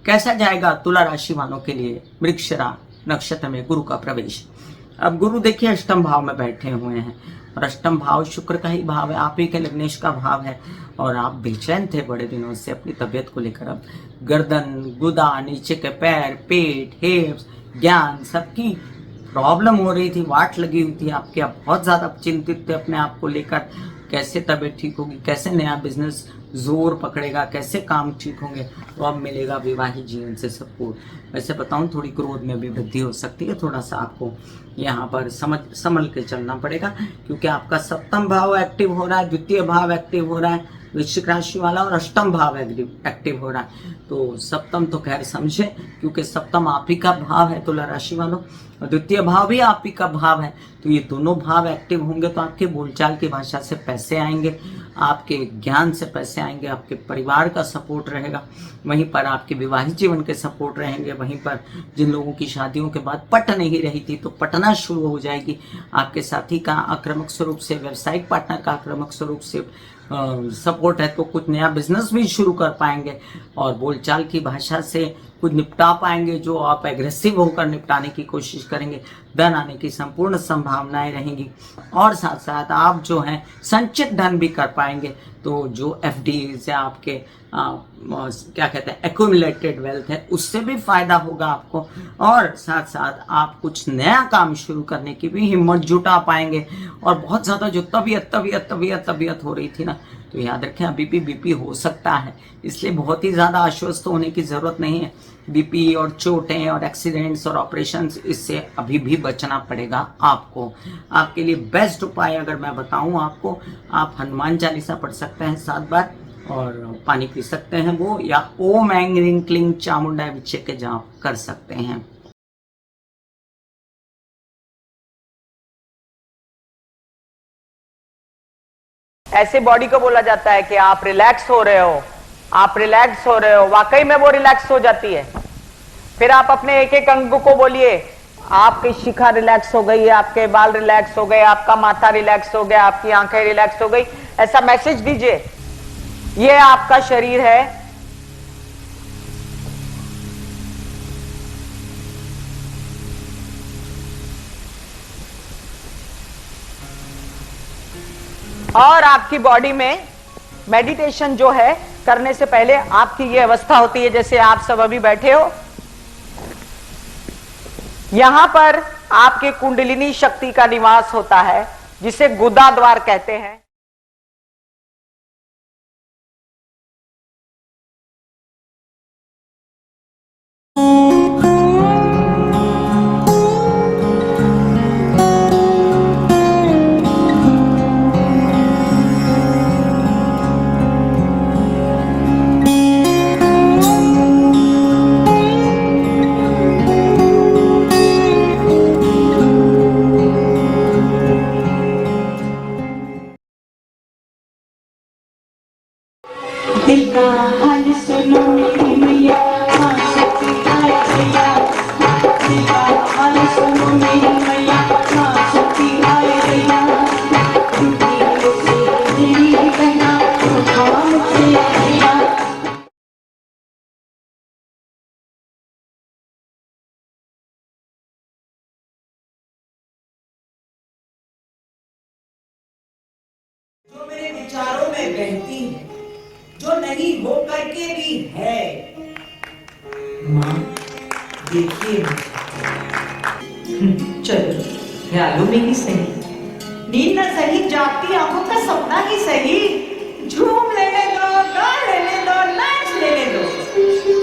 कैसा जाएगा तुला राशि वालों के लिए मृगशिरा नक्षत्र में गुरु का प्रवेश। अब गुरु देखिए अष्टम भाव में बैठे हुए हैं और अष्टम भाव शुक्र का ही भाव है, आप ही के लग्नेश का भाव है। और आप बेचैन थे बड़े दिनों से अपनी तबीयत को लेकर। अब गर्दन, गुदा, नीचे के पैर, पेट, हिप्स, ज्ञान सबकी प्रॉब्लम हो रही थी, वाट लगी हुई थी आपके। अब बहुत ज़्यादा चिंतित थे अपने आप को लेकर, कैसे तबीयत ठीक होगी, कैसे नया बिजनेस जोर पकड़ेगा, कैसे काम ठीक होंगे। तो अब मिलेगा वैवाहिक जीवन से सपोर्ट। वैसे बताऊं थोड़ी क्रोध में भी वृद्धि हो सकती है, थोड़ा सा आपको यहाँ पर संभल के चलना पड़ेगा, क्योंकि आपका सप्तम भाव एक्टिव हो रहा है, द्वितीय भाव एक्टिव हो रहा है वृश्चिक राशि वाला, और अष्टम भाव एक्टिव हो रहा है। तो सप्तम तो खैर समझे, क्योंकि सप्तम आप ही का भाव है तुला राशि वालों, और द्वितीय भाव भी आप ही का भाव है। तो ये दोनों भाव एक्टिव होंगे तो आपके बोलचाल की भाषा से पैसे आएंगे, आपके ज्ञान से पैसे आएंगे, आपके परिवार का सपोर्ट रहेगा, वहीं पर आपके विवाहित जीवन के सपोर्ट रहेंगे, वहीं पर जिन लोगों की शादियों के बाद पट नहीं रही थी तो पटना शुरू हो जाएगी। आपके साथी का आक्रामक स्वरूप से, व्यावसायिक पार्टनर का आक्रामक स्वरूप से सपोर्ट है तो कुछ नया बिजनेस भी शुरू कर पाएंगे, और बोलचाल की भाषा से कुछ निपटा पाएंगे जो आप एग्रेसिव होकर निपटाने की कोशिश करेंगे। धन आने की संपूर्ण संभावनाएं रहेंगी, और साथ साथ आप जो हैं संचित धन भी कर पाएंगे। तो जो एफडीज या आपके क्या कहते हैं एक्यूमुलेटेड वेल्थ है, उससे भी फायदा होगा आपको, और साथ साथ आप कुछ नया काम शुरू करने की भी हिम्मत जुटा पाएंगे। और बहुत ज़्यादा जो तबीयत हो रही थी ना, तो याद रखें अभी भी बीपी हो सकता है, इसलिए बहुत ही ज़्यादा आश्वस्त होने की ज़रूरत नहीं है। बीपी और चोटें और एक्सीडेंट्स और ऑपरेशंस, इससे अभी भी बचना पड़ेगा आपको। आपके लिए बेस्ट उपाय अगर मैं बताऊं आपको, आप हनुमान चालीसा पढ़ सकते हैं 7 बार, और पानी पी सकते हैं वो, या ओम ऐं ह्रीं क्लीं चामुंडाय विचे के जाप कर सकते हैं। ऐसे बॉडी को बोला जाता है कि आप रिलैक्स हो रहे हो, आप रिलैक्स हो रहे हो, वाकई में वो रिलैक्स हो जाती है। फिर आप अपने एक एक अंग को बोलिए, आपकी शिखा रिलैक्स हो गई है, आपके बाल रिलैक्स हो गए, आपका माथा रिलैक्स हो गया, आपकी आंखें रिलैक्स हो गई, ऐसा मैसेज दीजिए। ये आपका शरीर है, और आपकी बॉडी में मेडिटेशन जो है करने से पहले आपकी ये अवस्था होती है जैसे आप सब अभी बैठे हो। यहां पर आपके कुंडलिनी शक्ति का निवास होता है, जिसे गुदा द्वार कहते हैं। दिल का हाल सुनो मेरी मैया, माँ शक्ति आए भैया। दिल का हाल सुनो मेरी मैया, माँ शक्ति आए भैया। दुनिया से तेरी बहना उठा मुझसे भैया। जो मेरे विचारों में बहती है, जो नहीं हो करके भी है, माँ देखिए। चलो ख्यालों में ही सही, नींद न सही, जागती आंखों का सपना ही सही, झूम लेने दो, गा लेने दो, नाच लेने दो।